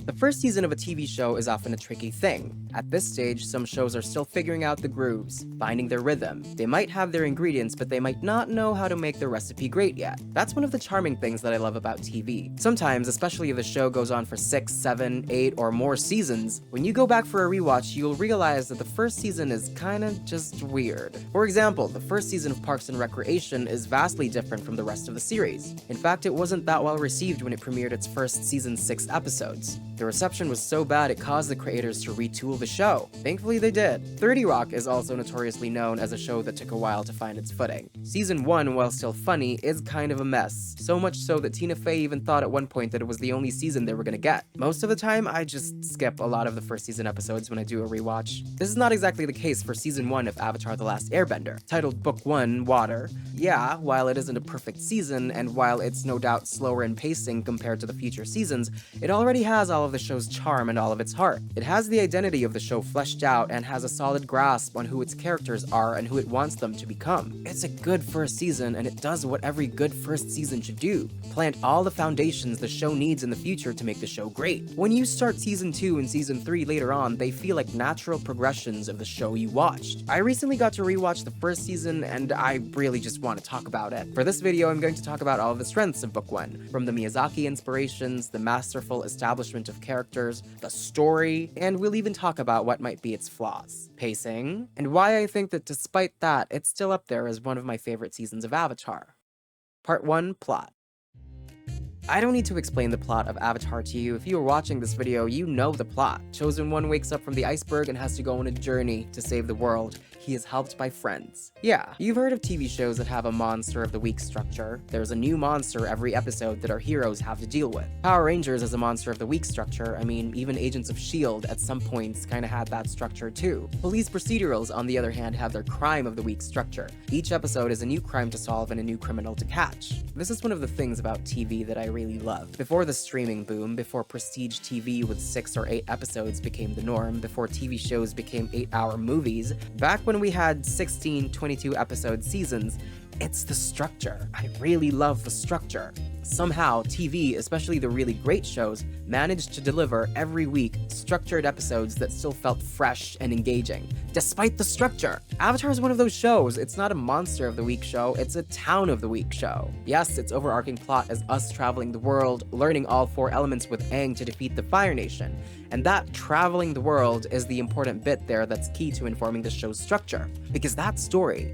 The first season of a TV show is often a tricky thing. At this stage, some shows are still figuring out the grooves, finding their rhythm. They might have their ingredients, but they might not know how to make their recipe great yet. That's one of the charming things that I love about TV. Sometimes, especially if the show goes on for 6, 7, 8, or more seasons, when you go back for a rewatch, you'll realize that the first season is kinda just weird. For example, the first season of Parks and Recreation is vastly different from the rest of the series. In fact, it wasn't that well received when it premiered its first season's 6 episodes. The reception was so bad it caused the creators to retool the show. Thankfully they did. 30 Rock is also notoriously known as a show that took a while to find its footing. Season 1, while still funny, is kind of a mess. So much so that Tina Fey even thought at one point that it was the only season they were gonna get. Most of the time, I just skip a lot of the first season episodes when I do a rewatch. This is not exactly the case for Season 1 of Avatar: The Last Airbender. Titled Book 1, Water, yeah, while it isn't a perfect season, and while it's no doubt slower in pacing compared to the future seasons, it already has all of the show's charm and all of its heart. It has the identity of the show fleshed out and has a solid grasp on who its characters are and who it wants them to become. It's a good first season, and it does what every good first season should do: plant all the foundations the show needs in the future to make the show great. When you start Season 2 and Season 3 later on, they feel like natural progressions of the show you watched. I recently got to rewatch the first season, and I really just want to talk about it. For this video, I'm going to talk about all of the strengths of Book 1, from the Miyazaki inspirations, the masterful establishment of characters, the story, and we'll even talk about what might be its flaws, pacing, and why I think that despite that, it's still up there as one of my favorite seasons of Avatar. Part 1, Plot. I don't need to explain the plot of Avatar to you. If you are watching this video, you know the plot. Chosen One wakes up from the iceberg and has to go on a journey to save the world. He is helped by friends. Yeah, you've heard of TV shows that have a monster of the week structure. There's a new monster every episode that our heroes have to deal with. Power Rangers is a monster of the week structure. I mean, even Agents of S.H.I.E.L.D. at some points kinda had that structure too. Police procedurals, on the other hand, have their crime of the week structure. Each episode is a new crime to solve and a new criminal to catch. This is one of the things about TV that I really love. Before the streaming boom, before prestige TV with 6 or 8 episodes became the norm, before TV shows became 8-hour movies, back when we had 16, 22 episode seasons, it's the structure. I really love the structure. Somehow, TV, especially the really great shows, managed to deliver every week structured episodes that still felt fresh and engaging, despite the structure. Avatar is one of those shows. It's not a monster of the week show, it's a town of the week show. Yes, its overarching plot is us traveling the world, learning all 4 elements with Aang to defeat the Fire Nation. And that traveling the world is the important bit there that's key to informing the show's structure. Because that story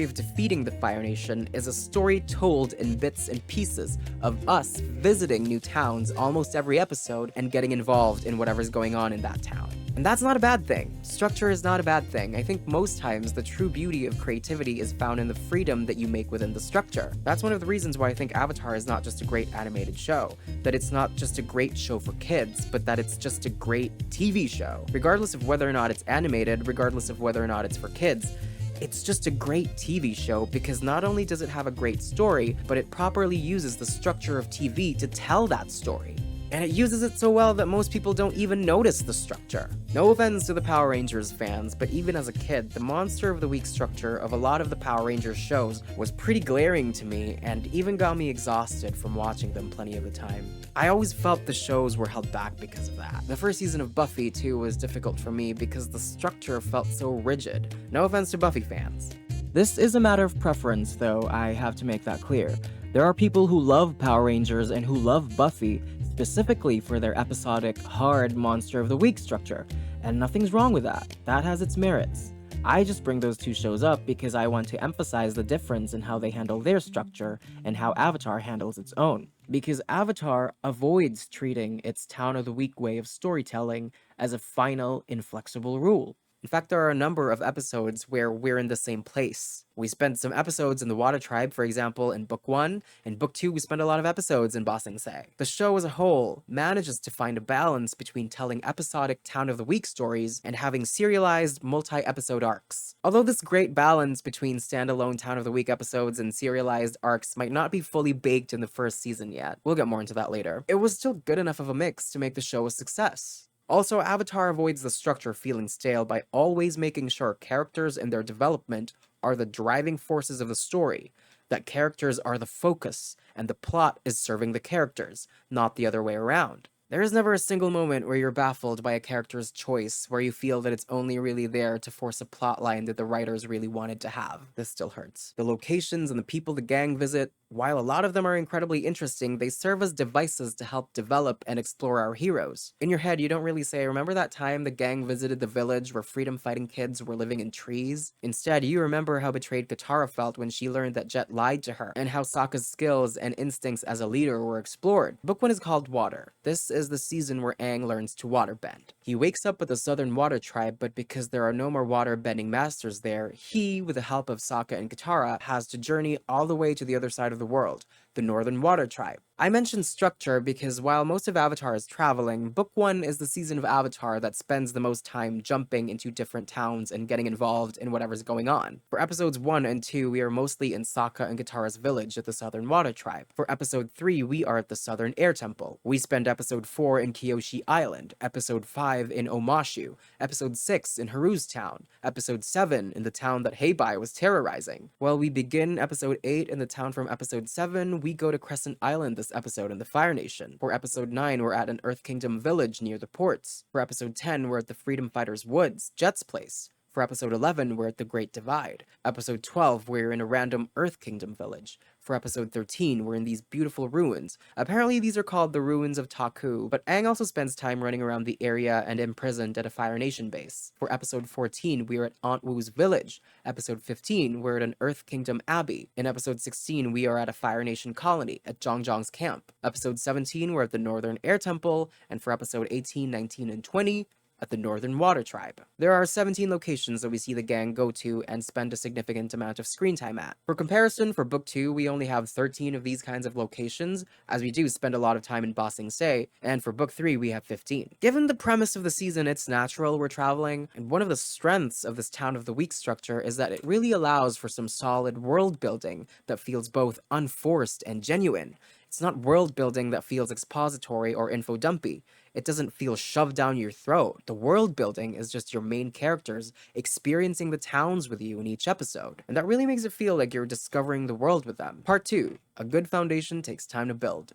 of defeating the Fire Nation, is a story told in bits and pieces of us visiting new towns almost every episode and getting involved in whatever's going on in that town. And that's not a bad thing. Structure is not a bad thing. I think most times the true beauty of creativity is found in the freedom that you make within the structure. That's one of the reasons why I think Avatar is not just a great animated show. That it's not just a great show for kids, but that it's just a great TV show. Regardless of whether or not it's animated, regardless of whether or not it's for kids, it's just a great TV show because not only does it have a great story, but it properly uses the structure of TV to tell that story. And it uses it so well that most people don't even notice the structure. No offense to the Power Rangers fans, but even as a kid, the monster of the week structure of a lot of the Power Rangers shows was pretty glaring to me and even got me exhausted from watching them plenty of the time. I always felt the shows were held back because of that. The first season of Buffy, too, was difficult for me because the structure felt so rigid. No offense to Buffy fans. This is a matter of preference, though, I have to make that clear. There are people who love Power Rangers and who love Buffy, specifically for their episodic, hard monster of the week structure, and nothing's wrong with that. That has its merits. I just bring those two shows up because I want to emphasize the difference in how they handle their structure and how Avatar handles its own. Because Avatar avoids treating its town of the week way of storytelling as a final, inflexible rule. In fact, there are a number of episodes where we're in the same place. We spent some episodes in the Water Tribe, for example, in Book 1. In Book 2, we spent a lot of episodes in Ba Sing Se. The show as a whole manages to find a balance between telling episodic Town of the Week stories and having serialized multi-episode arcs. Although this great balance between standalone Town of the Week episodes and serialized arcs might not be fully baked in the first season yet, we'll get more into that later, it was still good enough of a mix to make the show a success. Also, Avatar avoids the structure feeling stale by always making sure characters and their development are the driving forces of the story, that characters are the focus, and the plot is serving the characters, not the other way around. There is never a single moment where you're baffled by a character's choice, where you feel that it's only really there to force a plotline that the writers really wanted to have. This still hurts. The locations and the people the gang visit, while a lot of them are incredibly interesting, they serve as devices to help develop and explore our heroes. In your head, you don't really say, remember that time the gang visited the village where freedom-fighting kids were living in trees? Instead, you remember how betrayed Katara felt when she learned that Jet lied to her, and how Sokka's skills and instincts as a leader were explored. Book 1 is called Water. This is the season where Aang learns to waterbend. He wakes up with the Southern Water Tribe, but because there are no more water-bending masters there, he, with the help of Sokka and Katara, has to journey all the way to the other side of the world, the Northern Water Tribe. I mentioned structure because while most of Avatar is traveling, Book 1 is the season of Avatar that spends the most time jumping into different towns and getting involved in whatever's going on. For episodes 1 and 2, we are mostly in Sokka and Katara's village at the Southern Water Tribe. For episode 3, we are at the Southern Air Temple. We spend episode 4 in Kyoshi Island, episode 5 in Omashu, episode 6 in Haru's town, episode 7 in the town that Heibai was terrorizing. While we begin episode 8 in the town from episode 7, we go to Crescent Island this episode in the Fire Nation. For episode 9, we're at an Earth Kingdom village near the ports. For episode 10, we're at the Freedom Fighters Woods, Jet's place. For episode 11, we're at the Great Divide. Episode 12, we're in a random Earth Kingdom village. For episode 13, we're in these beautiful ruins. Apparently these are called the Ruins of Taku, but Aang also spends time running around the area and imprisoned at a Fire Nation base. For episode 14, we are at Aunt Wu's village. Episode 15, we're at an Earth Kingdom abbey. In episode 16, we are at a Fire Nation colony at Zhang's camp. Episode 17, we're at the Northern Air Temple, and for episode 18, 19, and 20, at the Northern Water Tribe. There are 17 locations that we see the gang go to and spend a significant amount of screen time at. For comparison, for Book 2, we only have 13 of these kinds of locations, as we do spend a lot of time in Ba Sing Se, and for Book 3, we have 15. Given the premise of the season, it's natural we're traveling, and one of the strengths of this Town of the Week structure is that it really allows for some solid world building that feels both unforced and genuine. It's not world building that feels expository or info dumpy. It doesn't feel shoved down your throat. The world building is just your main characters experiencing the towns with you in each episode. And that really makes it feel like you're discovering the world with them. Part 2. A good foundation takes time to build.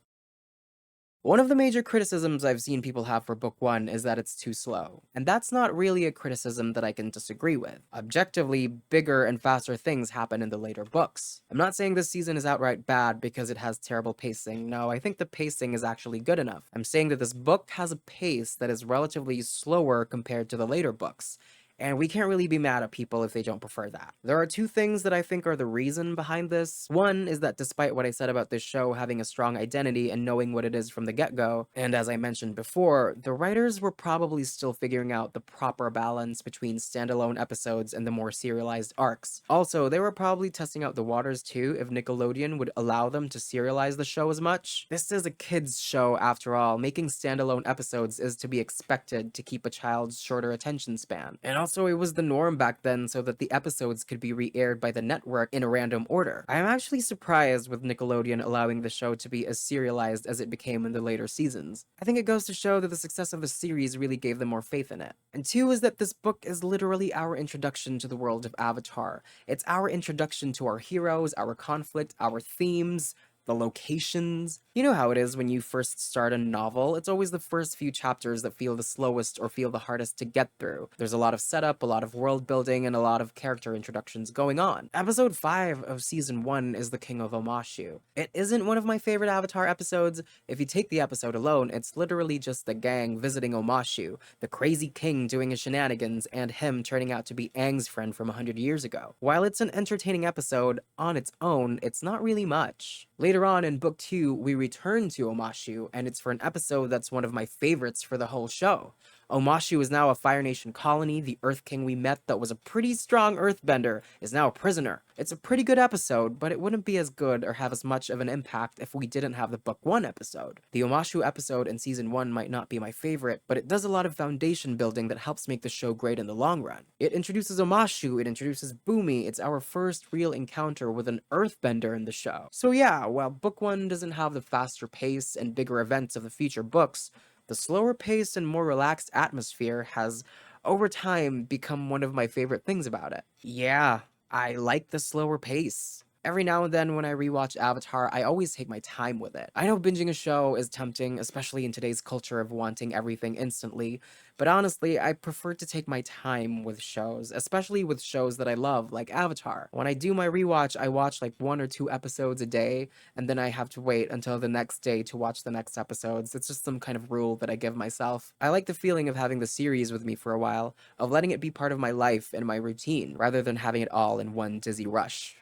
One of the major criticisms I've seen people have for Book 1 is that it's too slow. And that's not really a criticism that I can disagree with. Objectively, bigger and faster things happen in the later books. I'm not saying this season is outright bad because it has terrible pacing. No, I think the pacing is actually good enough. I'm saying that this book has a pace that is relatively slower compared to the later books. And we can't really be mad at people if they don't prefer that. There are two things that I think are the reason behind this. One is that despite what I said about this show having a strong identity and knowing what it is from the get-go, and as I mentioned before, the writers were probably still figuring out the proper balance between standalone episodes and the more serialized arcs. Also, they were probably testing out the waters too if Nickelodeon would allow them to serialize the show as much. This is a kids show after all. Making standalone episodes is to be expected to keep a child's shorter attention span. And also, it was the norm back then so that the episodes could be re-aired by the network in a random order. I am actually surprised with Nickelodeon allowing the show to be as serialized as it became in the later seasons. I think it goes to show that the success of the series really gave them more faith in it. And two is that this book is literally our introduction to the world of Avatar. It's our introduction to our heroes, our conflict, our themes, the locations. You know how it is when you first start a novel. It's always the first few chapters that feel the slowest or feel the hardest to get through. There's a lot of setup, a lot of world building, and a lot of character introductions going on. Episode 5 of Season 1 is the King of Omashu. It isn't one of my favorite Avatar episodes. If you take the episode alone, it's literally just the gang visiting Omashu, the crazy king doing his shenanigans, and him turning out to be Aang's friend from 100 years ago. While it's an entertaining episode, on its own, it's not really much. Later on in Book 2, we return to Omashu, and it's for an episode that's one of my favorites for the whole show. Omashu is now a Fire Nation colony. The Earth King we met that was a pretty strong earthbender is now a prisoner. It's a pretty good episode, but it wouldn't be as good or have as much of an impact if we didn't have the Book 1 episode. The Omashu episode in Season 1 might not be my favorite, but it does a lot of foundation building that helps make the show great in the long run. It introduces Omashu, it introduces Boomy, it's our first real encounter with an earthbender in the show. So yeah, while Book 1 doesn't have the faster pace and bigger events of the future books, the slower pace and more relaxed atmosphere has, over time, become one of my favorite things about it. Yeah, I like the slower pace. Every now and then when I rewatch Avatar, I always take my time with it. I know binging a show is tempting, especially in today's culture of wanting everything instantly, but honestly, I prefer to take my time with shows, especially with shows that I love, like Avatar. When I do my rewatch, I watch like 1 or 2 episodes a day, and then I have to wait until the next day to watch the next episodes. It's just some kind of rule that I give myself. I like the feeling of having the series with me for a while, of letting it be part of my life and my routine, rather than having it all in one dizzy rush.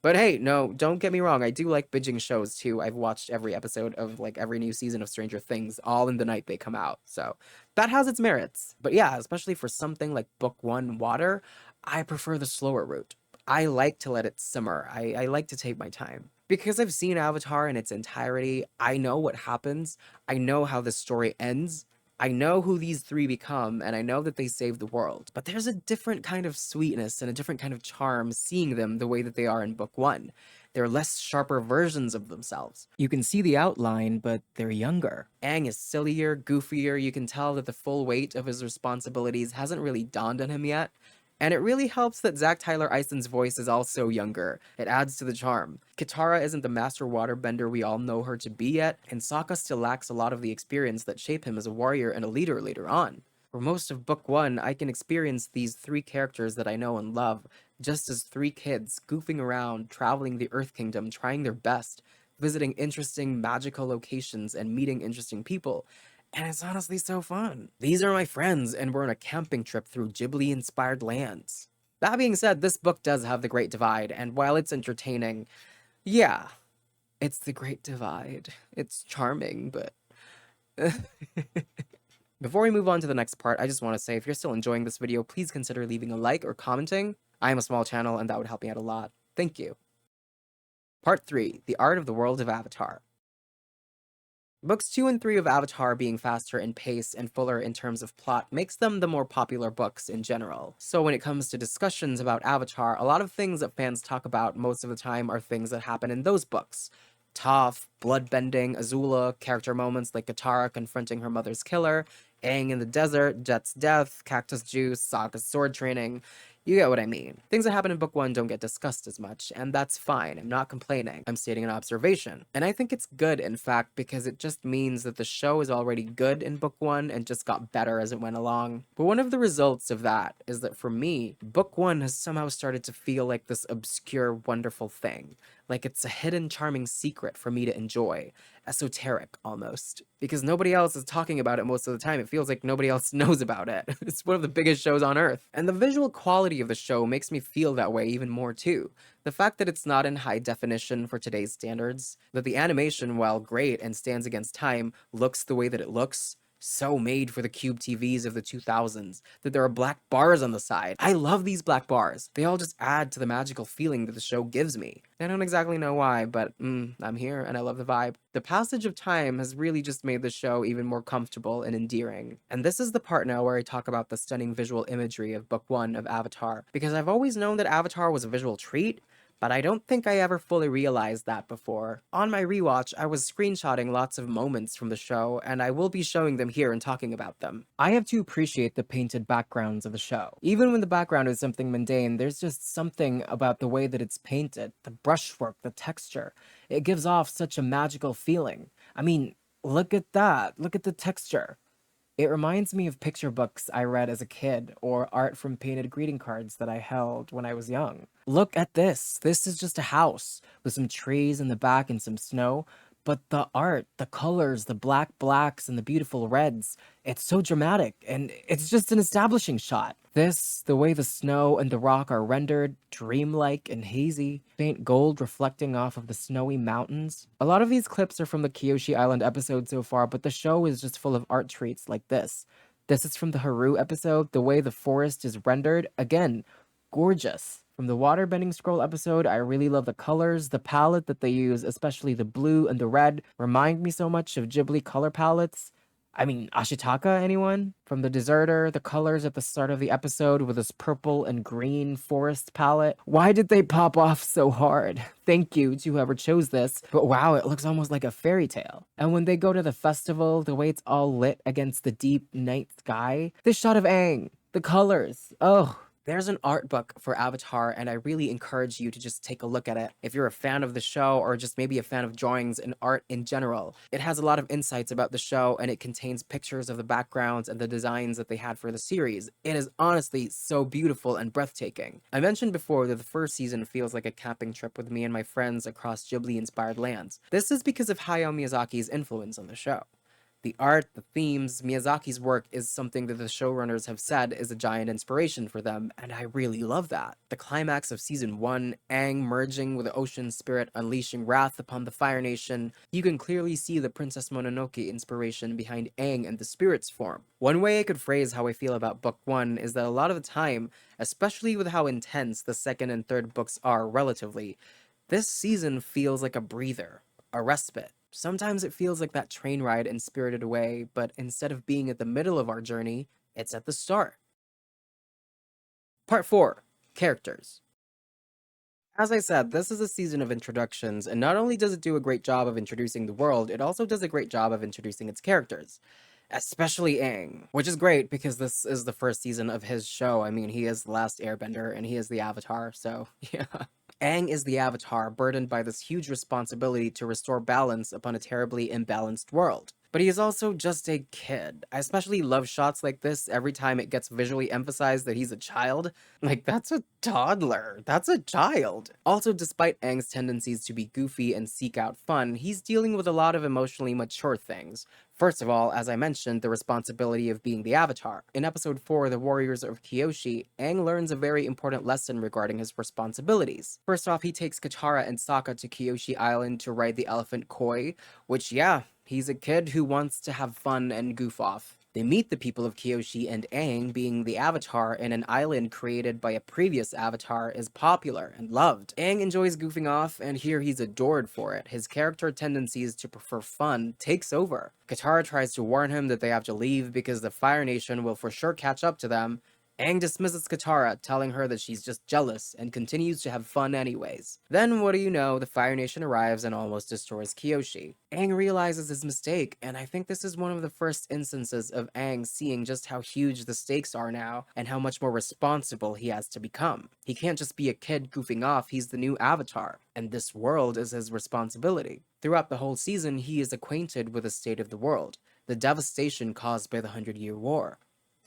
But hey, no, don't get me wrong, I do like binging shows too. I've watched every episode of like every new season of Stranger Things all in the night they come out. So that has its merits. But yeah, especially for something like Book One Water, I prefer the slower route. I like to let it simmer. I like to take my time. Because I've seen Avatar in its entirety, I know what happens, I know how the story ends, I know who these three become, and I know that they save the world. But there's a different kind of sweetness and a different kind of charm seeing them the way that they are in Book One. They're less sharper versions of themselves. You can see the outline, but they're younger. Aang is sillier, goofier, you can tell that the full weight of his responsibilities hasn't really dawned on him yet. And it really helps that Zach Tyler Eison's voice is also younger. It adds to the charm. Katara isn't the master waterbender we all know her to be yet, and Sokka still lacks a lot of the experience that shaped him as a warrior and a leader later on. For most of Book 1, I can experience these three characters that I know and love just as three kids goofing around, traveling the Earth Kingdom, trying their best, visiting interesting magical locations, and meeting interesting people. And it's honestly so fun. These are my friends, and we're on a camping trip through Ghibli-inspired lands. That being said, this book does have the Great Divide, and while it's entertaining, yeah, it's the Great Divide. It's charming, but... Before we move on to the next part, I just want to say if you're still enjoying this video, please consider leaving a like or commenting. I am a small channel, and that would help me out a lot. Thank you. Part 3, The Art of the World of Avatar. Books 2 and 3 of Avatar being faster in pace and fuller in terms of plot makes them the more popular books in general. So when it comes to discussions about Avatar, a lot of things that fans talk about most of the time are things that happen in those books. Toph, bloodbending, Azula, character moments like Katara confronting her mother's killer, Aang in the desert, Jet's death, cactus juice, Sokka's sword training. You get what I mean. Things that happen in book 1 don't get discussed as much, and that's fine. I'm not complaining. I'm stating an observation. And I think it's good, in fact, because it just means that the show is already good in book 1 and just got better as it went along. But one of the results of that is that for me, book 1 has somehow started to feel like this obscure, wonderful thing. Like it's a hidden, charming secret for me to enjoy. Esoteric, almost. Because nobody else is talking about it most of the time. It feels like nobody else knows about it. It's one of the biggest shows on Earth. And the visual quality of the show makes me feel that way even more too. The fact that it's not in high definition for today's standards, that the animation, while great and stands against time, looks the way that it looks, so made for the cube TVs of the 2000s, that there are black bars on the side. I love these black bars. They all just add to the magical feeling that the show gives me. I don't exactly know why, but I'm here and I love the vibe. The passage of time has really just made the show even more comfortable and endearing. And this is the part now where I talk about the stunning visual imagery of book 1 of Avatar, because I've always known that Avatar was a visual treat, but I don't think I ever fully realized that before. On my rewatch, I was screenshotting lots of moments from the show, and I will be showing them here and talking about them. I have to appreciate the painted backgrounds of the show. Even when the background is something mundane, there's just something about the way that it's painted, the brushwork, the texture. It gives off such a magical feeling. I mean, look at that. Look at the texture. It reminds me of picture books I read as a kid, or art from painted greeting cards that I held when I was young. Look at this. This is just a house with some trees in the back and some snow. But the art, the colors, the blacks, and the beautiful reds, it's so dramatic, and it's just an establishing shot. This, the way the snow and the rock are rendered, dreamlike and hazy, faint gold reflecting off of the snowy mountains. A lot of these clips are from the Kyoshi Island episode so far, but the show is just full of art treats like this. This is from the Haru episode, the way the forest is rendered, again, gorgeous. From the waterbending scroll episode, I really love the colors. The palette that they use, especially the blue and the red, remind me so much of Ghibli color palettes. I mean, Ashitaka, anyone? From the Deserter, the colors at the start of the episode with this purple and green forest palette. Why did they pop off so hard? Thank you to whoever chose this, but wow, it looks almost like a fairy tale. And when they go to the festival, the way it's all lit against the deep night sky, this shot of Aang, the colors, oh. There's an art book for Avatar, and I really encourage you to just take a look at it if you're a fan of the show or just maybe a fan of drawings and art in general. It has a lot of insights about the show, and it contains pictures of the backgrounds and the designs that they had for the series. It is honestly so beautiful and breathtaking. I mentioned before that the first season feels like a camping trip with me and my friends across Ghibli-inspired lands. This is because of Hayao Miyazaki's influence on the show. The art, the themes, Miyazaki's work is something that the showrunners have said is a giant inspiration for them, and I really love that. The climax of season 1, Aang merging with the ocean spirit unleashing wrath upon the Fire Nation, you can clearly see the Princess Mononoke inspiration behind Aang and the spirit's form. One way I could phrase how I feel about book 1 is that a lot of the time, especially with how intense the second and third books are relatively, this season feels like a breather, a respite. Sometimes it feels like that train ride in Spirited Away, but instead of being at the middle of our journey, it's at the start. Part 4. Characters. As I said, this is a season of introductions, and not only does it do a great job of introducing the world, it also does a great job of introducing its characters. Especially Aang, which is great because this is the first season of his show. I mean, he is the Last Airbender, and he is the Avatar, so yeah. Aang is the Avatar, burdened by this huge responsibility to restore balance upon a terribly imbalanced world. But he is also just a kid. I especially love shots like this every time it gets visually emphasized that he's a child. Like, that's a toddler. That's a child. Also, despite Aang's tendencies to be goofy and seek out fun, he's dealing with a lot of emotionally mature things. First of all, as I mentioned, the responsibility of being the Avatar. In episode 4, The Warriors of Kyoshi, Aang learns a very important lesson regarding his responsibilities. First off, he takes Katara and Sokka to Kyoshi Island to ride the elephant Koi, which, yeah, he's a kid who wants to have fun and goof off. They meet the people of Kyoshi, and Aang, being the Avatar in an island created by a previous Avatar, is popular and loved. Aang enjoys goofing off, and here he's adored for it. His character tendencies to prefer fun takes over. Katara tries to warn him that they have to leave because the Fire Nation will for sure catch up to them. Aang dismisses Katara, telling her that she's just jealous, and continues to have fun anyways. Then, what do you know, the Fire Nation arrives and almost destroys Kyoshi. Aang realizes his mistake, and I think this is one of the first instances of Aang seeing just how huge the stakes are now, and how much more responsible he has to become. He can't just be a kid goofing off, he's the new Avatar, and this world is his responsibility. Throughout the whole season, he is acquainted with the state of the world, the devastation caused by the 100-Year War.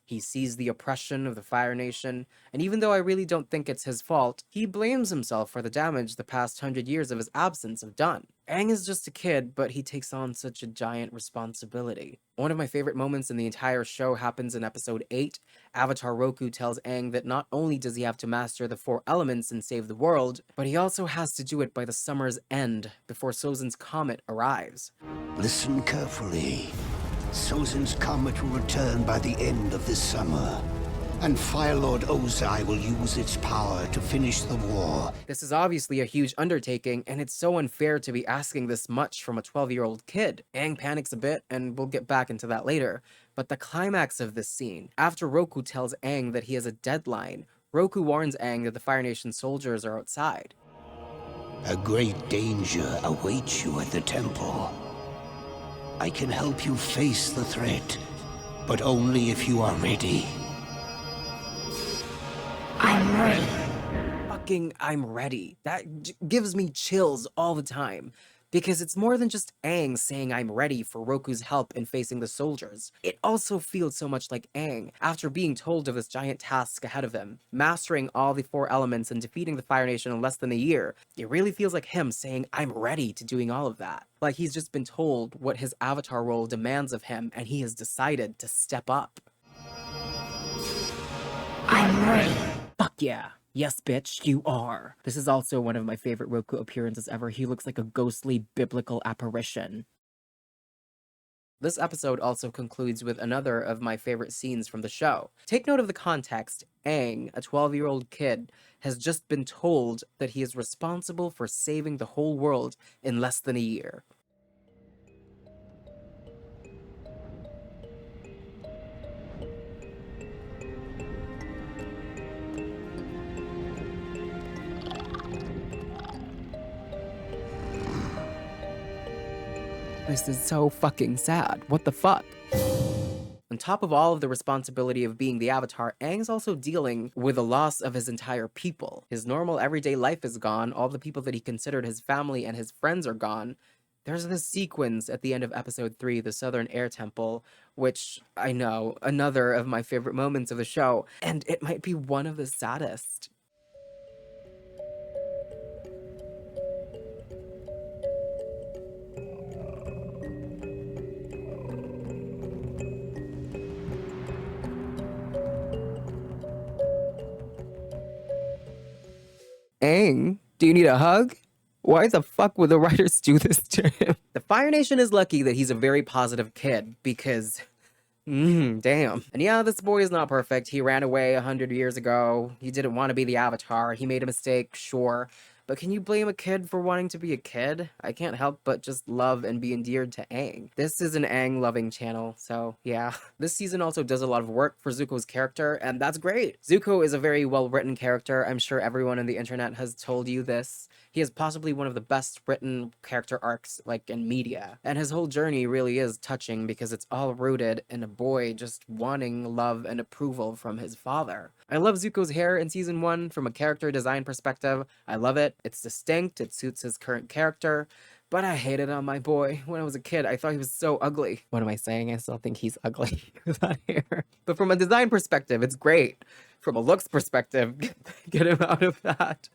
He sees the oppression of the Fire Nation, and even though I really don't think it's his fault, he blames himself for the damage the past 100 years of his absence have done. Aang is just a kid, but he takes on such a giant responsibility. One of my favorite moments in the entire show happens in episode 8. Avatar Roku tells Aang that not only does he have to master the 4 elements and save the world, but he also has to do it by the summer's end, before Sozin's comet arrives. Listen carefully. Sozin's comet will return by the end of this summer, and Fire Lord Ozai will use its power to finish the war. This is obviously a huge undertaking, and it's so unfair to be asking this much from a 12-year-old kid. Aang panics a bit, and we'll get back into that later. But the climax of this scene, after Roku tells Aang that he has a deadline, Roku warns Aang that the Fire Nation soldiers are outside. A great danger awaits you at the temple. I can help you face the threat, but only if you are ready. I'm ready. Fucking I'm ready. That gives me chills all the time. Because it's more than just Aang saying I'm ready for Roku's help in facing the soldiers. It also feels so much like Aang, after being told of this giant task ahead of him, mastering all the 4 elements and defeating the Fire Nation in less than a year. It really feels like him saying I'm ready to doing all of that. Like he's just been told what his Avatar role demands of him, and he has decided to step up. I'm ready. Fuck yeah. Yes, bitch, you are. This is also one of my favorite Roku appearances ever. He looks like a ghostly biblical apparition. This episode also concludes with another of my favorite scenes from the show. Take note of the context. Aang, a 12-year-old kid, has just been told that he is responsible for saving the whole world in less than a year. This is so fucking sad. What the fuck? On top of all of the responsibility of being the Avatar, Aang's also dealing with the loss of his entire people. His normal everyday life is gone, all the people that he considered his family and his friends are gone. There's this sequence at the end of episode 3, the Southern Air Temple, which I know, another of my favorite moments of the show, and it might be one of the saddest. Aang, do you need a hug? Why the fuck would the writers do this to him? The Fire Nation is lucky that he's a very positive kid, because damn. And yeah, this boy is not perfect. He ran away 100 years ago. He didn't want to be the Avatar. He made a mistake, sure. But can you blame a kid for wanting to be a kid? I can't help but just love and be endeared to Aang. This is an Aang-loving channel, so yeah. This season also does a lot of work for Zuko's character, and that's great. Zuko is a very well-written character. I'm sure everyone on the internet has told you this. He is possibly one of the best written character arcs, like, in media. And his whole journey really is touching because it's all rooted in a boy just wanting love and approval from his father. I love Zuko's hair in season 1 from a character design perspective. I love it. It's distinct. It suits his current character. But I hated on my boy. When I was a kid, I thought he was so ugly. What am I saying? I still think he's ugly with that hair. But from a design perspective, it's great. From a looks perspective, get him out of that.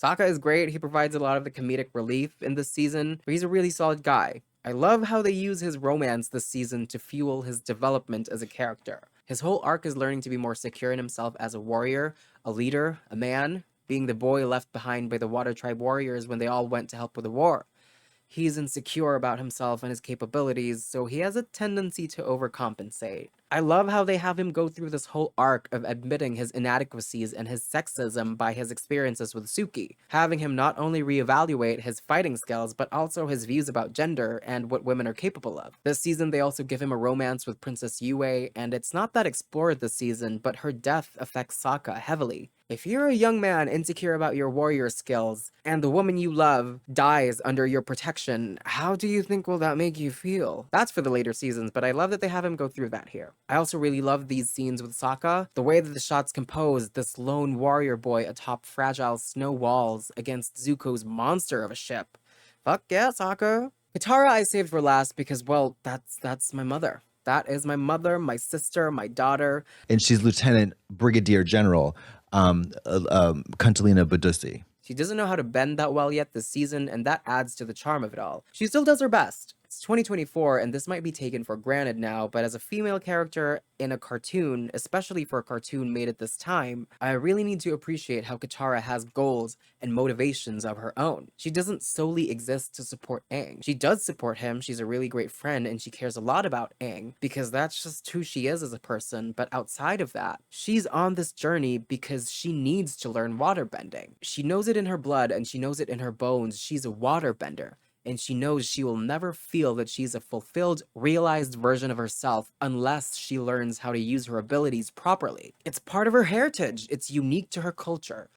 Sokka is great. He provides a lot of the comedic relief in this season, but he's a really solid guy. I love how they use his romance this season to fuel his development as a character. His whole arc is learning to be more secure in himself as a warrior, a leader, a man, being the boy left behind by the Water Tribe warriors when they all went to help with the war. He's insecure about himself and his capabilities, so he has a tendency to overcompensate. I love how they have him go through this whole arc of admitting his inadequacies and his sexism by his experiences with Suki, having him not only reevaluate his fighting skills, but also his views about gender and what women are capable of. This season, they also give him a romance with Princess Yue, and it's not that explored this season, but her death affects Sokka heavily. If you're a young man insecure about your warrior skills, and the woman you love dies under your protection, how do you think will that make you feel? That's for the later seasons, but I love that they have him go through that here. I also really love these scenes with Sokka. The way that the shot's composed, this lone warrior boy atop fragile snow walls against Zuko's monster of a ship. Fuck yeah, Sokka. Katara I saved for last because, well, that's my mother. That is my mother, my sister, my daughter. And she's Lieutenant Brigadier General Kuntalina Badusi. She doesn't know how to bend that well yet this season, and that adds to the charm of it all. She still does her best. It's 2024, and this might be taken for granted now, but as a female character in a cartoon, especially for a cartoon made at this time, I really need to appreciate how Katara has goals and motivations of her own. She doesn't solely exist to support Aang. She does support him, she's a really great friend, and she cares a lot about Aang, because that's just who she is as a person, but outside of that, she's on this journey because she needs to learn waterbending. She knows it in her blood, and she knows it in her bones. She's a waterbender. And she knows she will never feel that she's a fulfilled, realized version of herself unless she learns how to use her abilities properly. It's part of her heritage. It's unique to her culture.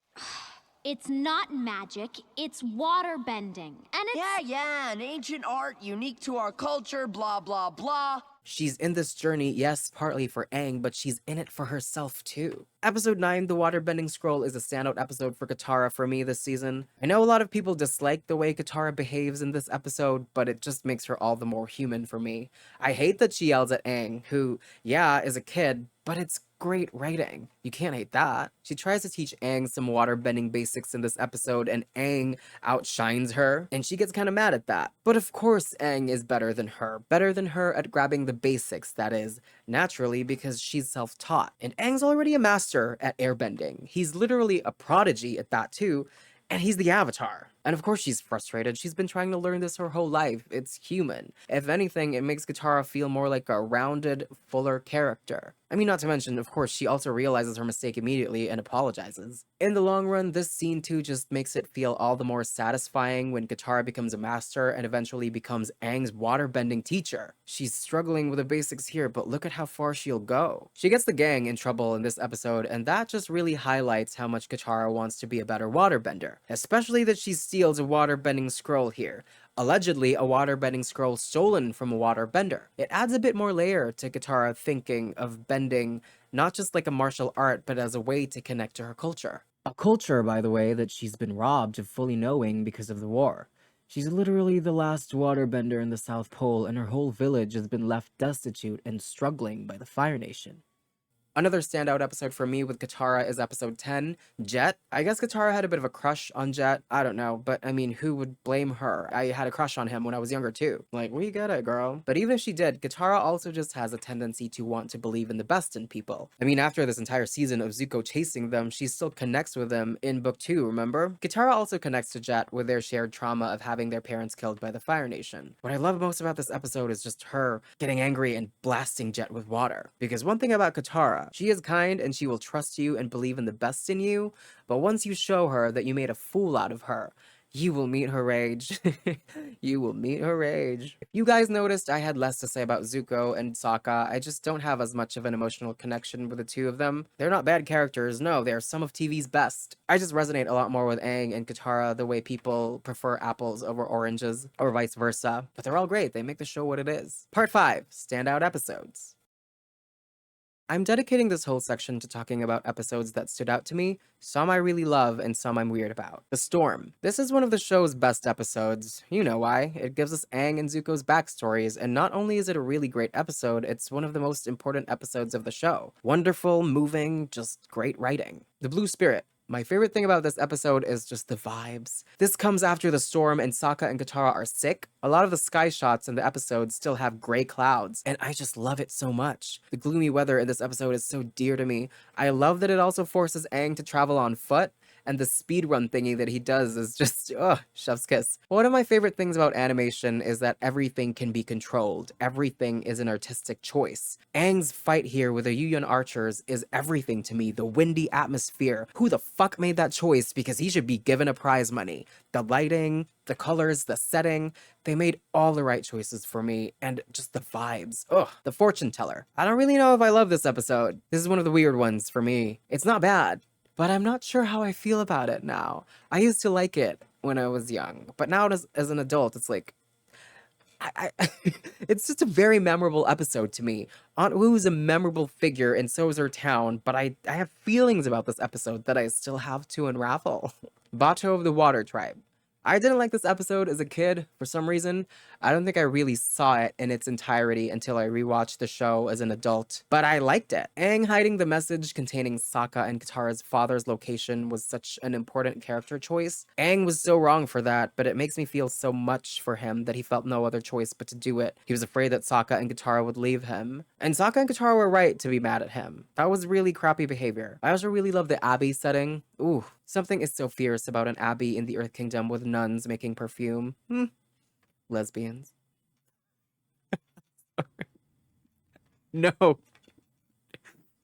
It's not magic, it's water bending. And it's an ancient art unique to our culture, blah, blah, blah. She's in this journey, yes, partly for Aang, but she's in it for herself too. Episode 9, the Waterbending Scroll, is a standout episode for Katara for me this season. I know a lot of people dislike the way Katara behaves in this episode, but it just makes her all the more human for me. I hate that she yells at Aang, who, yeah, is a kid, but it's great writing. You can't hate that. She tries to teach Aang some waterbending basics in this episode, and Aang outshines her, and she gets kind of mad at that. But of course Aang is better than her at grabbing the basics, that is, naturally, because she's self-taught. And Aang's already a master at airbending. He's literally a prodigy at that too, and he's the Avatar. And of course she's frustrated. She's been trying to learn this her whole life. It's human. If anything, it makes Katara feel more like a rounded, fuller character. I mean, not to mention, of course, she also realizes her mistake immediately and apologizes. In the long run, this scene too just makes it feel all the more satisfying when Katara becomes a master and eventually becomes Aang's waterbending teacher. She's struggling with the basics here, but look at how far she'll go. She gets the gang in trouble in this episode, and that just really highlights how much Katara wants to be a better waterbender. Especially that she steals a waterbending scroll here. allegedly a waterbending scroll stolen from a waterbender. It adds a bit more layer to Katara thinking of bending not just like a martial art, but as a way to connect to her culture. A culture, by the way, that she's been robbed of fully knowing because of the war. She's literally the last waterbender in the South Pole, and her whole village has been left destitute and struggling by the Fire Nation. Another standout episode for me with Katara is episode 10, Jet. I guess Katara had a bit of a crush on Jet. I don't know, but I mean, who would blame her? I had a crush on him when I was younger too. Like, we get it, girl. But even if she did, Katara also just has a tendency to want to believe in the best in people. I mean, after this entire season of Zuko chasing them, she still connects with them in book 2, remember? Katara also connects to Jet with their shared trauma of having their parents killed by the Fire Nation. What I love most about this episode is just her getting angry and blasting Jet with water. Because one thing about Katara, she is kind and she will trust you and believe in the best in you, but once you show her that you made a fool out of her, you will meet her rage. You will meet her rage. If you guys noticed, I had less to say about Zuko and Sokka. I just don't have as much of an emotional connection with the two of them. They're not bad characters, no, they're some of TV's best. I just resonate a lot more with Aang and Katara the way people prefer apples over oranges, or vice versa. But they're all great, they make the show what it is. Part 5, Standout Episodes. I'm dedicating this whole section to talking about episodes that stood out to me, some I really love and some I'm weird about. The Storm. This is one of the show's best episodes. You know why. It gives us Aang and Zuko's backstories, and not only is it a really great episode, it's one of the most important episodes of the show. Wonderful, moving, just great writing. The Blue Spirit. My favorite thing about this episode is just the vibes. This comes after the storm and Sokka and Katara are sick. A lot of the sky shots in the episode still have gray clouds, and I just love it so much. The gloomy weather in this episode is so dear to me. I love that it also forces Aang to travel on foot, and the speedrun thingy that he does is just, chef's kiss. One of my favorite things about animation is that everything can be controlled. Everything is an artistic choice. Aang's fight here with the Yuyun archers is everything to me. The windy atmosphere. Who the fuck made that choice? Because he should be given a prize money. The lighting, the colors, the setting, they made all the right choices for me, and just the vibes. The fortune teller. I don't really know if I love this episode. This is one of the weird ones for me. It's not bad, but I'm not sure how I feel about it now. I used to like it when I was young, but now as an adult, it's like, it's just a very memorable episode to me. Aunt Wu is a memorable figure, and so is her town, but I have feelings about this episode that I still have to unravel. Bato of the Water Tribe. I didn't like this episode as a kid for some reason. I don't think I really saw it in its entirety until I rewatched the show as an adult, but I liked it. Aang hiding the message containing Sokka and Katara's father's location was such an important character choice. Aang was so wrong for that, but it makes me feel so much for him that he felt no other choice but to do it. He was afraid that Sokka and Katara would leave him. And Sokka and Katara were right to be mad at him. That was really crappy behavior. I also really love the Abbey setting. Ooh, something is so fierce about an abbey in the Earth Kingdom with nuns making perfume. Lesbians. No.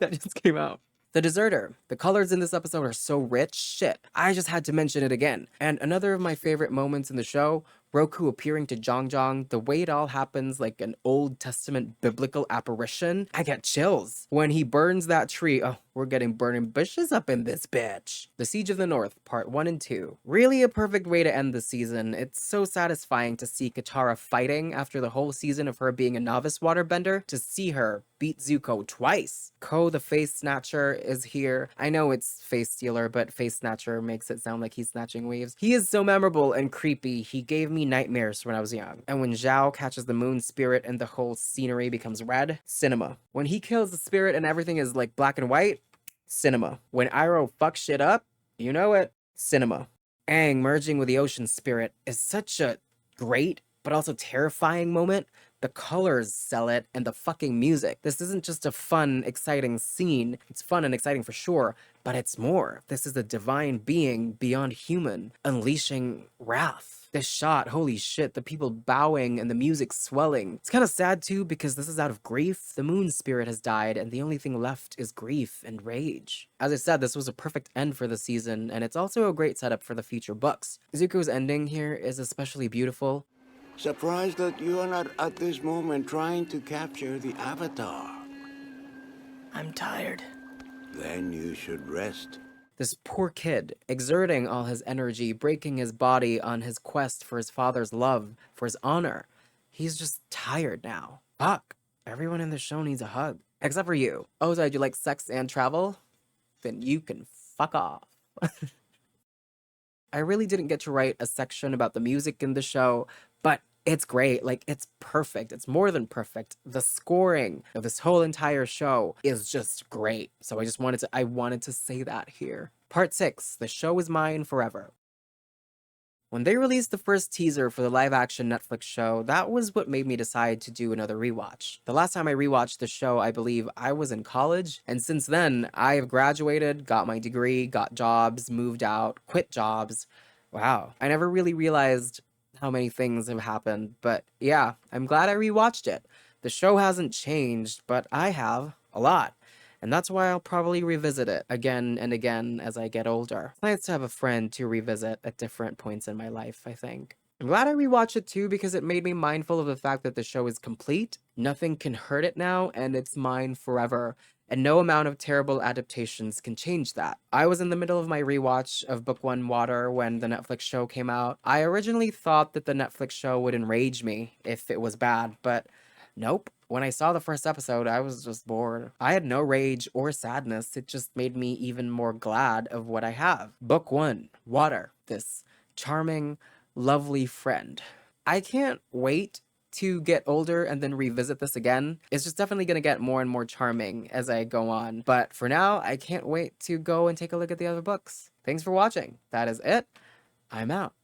That just came out. The Deserter. The colors in this episode are so rich. Shit. I just had to mention it again. And another of my favorite moments in the show, Roku appearing to Zhang, the way it all happens like an Old Testament biblical apparition. I get chills. When he burns that tree, we're getting burning bushes up in this bitch. The Siege of the North, part 1 and 2. Really a perfect way to end the season. It's so satisfying to see Katara fighting after the whole season of her being a novice waterbender, to see her beat Zuko twice. Ko the Face Snatcher is here. I know it's Face Stealer, but Face Snatcher makes it sound like he's snatching waves. He is so memorable and creepy. He gave me nightmares when I was young. And when Zhao catches the moon spirit and the whole scenery becomes red, cinema. When he kills the spirit and everything is like black and white, cinema. When Iroh fucks shit up, you know it, cinema. Aang merging with the ocean spirit is such a great but also terrifying moment. The colors sell it, and the fucking music. This isn't just a fun, exciting scene. It's fun and exciting for sure, but it's more. This is a divine being beyond human, unleashing wrath. This shot, holy shit, the people bowing and the music swelling. It's kind of sad too, because this is out of grief. The moon spirit has died, and the only thing left is grief and rage. As I said, this was a perfect end for the season, and it's also a great setup for the future books. Zuko's ending here is especially beautiful. Surprised that you are not at this moment trying to capture the Avatar. I'm tired. Then you should rest. This poor kid, exerting all his energy, breaking his body on his quest for his father's love, for his honor. He's just tired now. Fuck. Everyone in the show needs a hug. Except for you. Ozai, do you like sex and travel? Then you can fuck off. I really didn't get to write a section about the music in the show, but it's great. Like, it's perfect. It's more than perfect. The scoring of this whole entire show is just great. So I wanted to say that here. Part 6, the show is mine forever. When they released the first teaser for the live-action Netflix show, that was what made me decide to do another rewatch. The last time I rewatched the show, I believe I was in college, and since then, I have graduated, got my degree, got jobs, moved out, quit jobs. Wow. I never really realized how many things have happened, but yeah, I'm glad I rewatched it. The show hasn't changed, but I have, a lot. And that's why I'll probably revisit it again and again as I get older. It's nice to have a friend to revisit at different points in my life, I think. I'm glad I rewatched it too because it made me mindful of the fact that the show is complete, nothing can hurt it now, and it's mine forever. And no amount of terrible adaptations can change that. I was in the middle of my rewatch of Book 1 Water when the Netflix show came out. I originally thought that the Netflix show would enrage me if it was bad, but nope. When I saw the first episode, I was just bored. I had no rage or sadness. It just made me even more glad of what I have. Book 1, Water, this charming, lovely friend. I can't wait to get older and then revisit this again. It's just definitely gonna get more and more charming as I go on. But for now, I can't wait to go and take a look at the other books. Thanks for watching. That is it. I'm out.